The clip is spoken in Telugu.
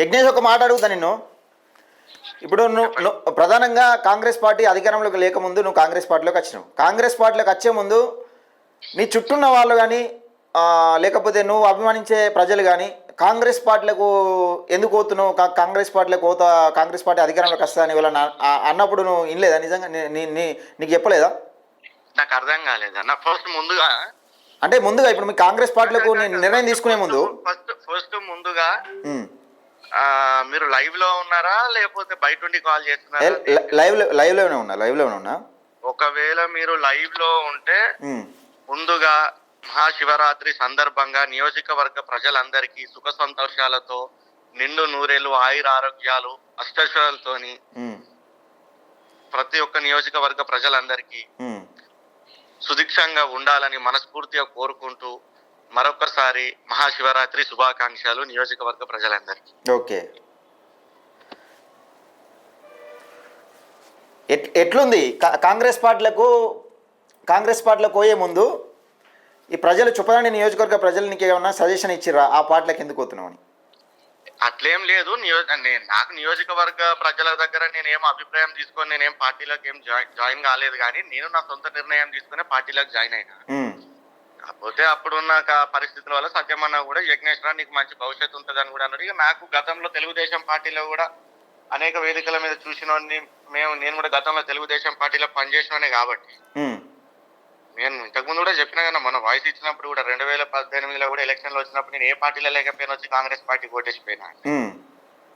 యజ్ఞేష్ ఒక మాట అడుగుతా నిన్ను. ఇప్పుడు నువ్వు ప్రధానంగా కాంగ్రెస్ పార్టీ అధికారంలోకి లేకముందు నువ్వు కాంగ్రెస్ పార్టీలోకి వచ్చినావు. కాంగ్రెస్ పార్టీలోకి వచ్చే ముందు నీ చుట్టూన్న వాళ్ళు కానీ లేకపోతే నువ్వు అభిమానించే ప్రజలు కానీ కాంగ్రెస్ పార్టీలకు ఎందుకు పోతున్నావు, కాంగ్రెస్ పార్టీలకు పోతా, కాంగ్రెస్ పార్టీ అధికారంలోకి వస్తుందని వాళ్ళని అన్నప్పుడు నువ్వు వినలేదా? నిజంగా నీకు చెప్పలేదా? నాకు అర్థం కాలేదన్న. ఫస్ట్ ముందుగా అంటే ముందుగా ఇప్పుడు మీ కాంగ్రెస్ పార్టీలకు నిర్ణయం తీసుకునే ముందు ఫస్ట్ ముందుగా మీరు లైవ్ లో ఉన్నారా లేకపోతే బయట ఉండి కాల్ చేస్తున్నారా? లైవ్ లోనే ఉన్నా. ఒకవేళ మీరు లైవ్ లో ఉంటే ముందుగా మహాశివరాత్రి సందర్భంగా నియోజకవర్గ ప్రజలందరికీ సుఖ సంతోషాలతో నిండు నూరేళ్లు ఆయుర ఆరోగ్యాలు అష్టైశ్వర్యాలతోని ప్రతి ఒక్క నియోజకవర్గ ప్రజలందరికీ సుభిక్షంగా ఉండాలని మనస్ఫూర్తిగా కోరుకుంటూ మరొకసారి మహాశివరాత్రి శుభాకాంక్షలు నియోజకవర్గ ప్రజలందరికీ. ఓకే, ఎట్లుంది కాంగ్రెస్ పార్టీలకు పోయే ముందు ఈ ప్రజలు చుప్పదండి నియోజకవర్గ ప్రజలు నీకు ఏమన్నా సజెషన్ ఇచ్చిర్రా ఆ పార్టీలకు ఎందుకు పోతున్నావు అని? అట్లేం లేదు. నాకు నియోజకవర్గ ప్రజల దగ్గర నేనేం అభిప్రాయం తీసుకొని నేనేం పార్టీలోకి ఏం జాయిన్ కాలేదు, కానీ నేను నా సొంత నిర్ణయం తీసుకునే పార్టీలోకి జాయిన్ అయినా. కాకపోతే అప్పుడున్న పరిస్థితుల వల్ల సత్యమన్న కూడా యజ్ఞేష్ రా నీకు మంచి భవిష్యత్తు ఉంటుందని కూడా అన్నాడు. ఇక నాకు గతంలో తెలుగుదేశం పార్టీలో కూడా అనేక వేదికల మీద చూసిన నేను కూడా గతంలో తెలుగుదేశం పార్టీలో పనిచేసిననే కాబట్టి నేను ఇంతకుముందు కూడా చెప్పినా కదా, మన వాయిస్ ఇచ్చినప్పుడు కూడా 2018లో కూడా ఎలక్షన్లు వచ్చినప్పుడు నేను ఏ పార్టీలో లేకపోయినా వచ్చి కాంగ్రెస్ పార్టీ ఓటేసిపోయినా.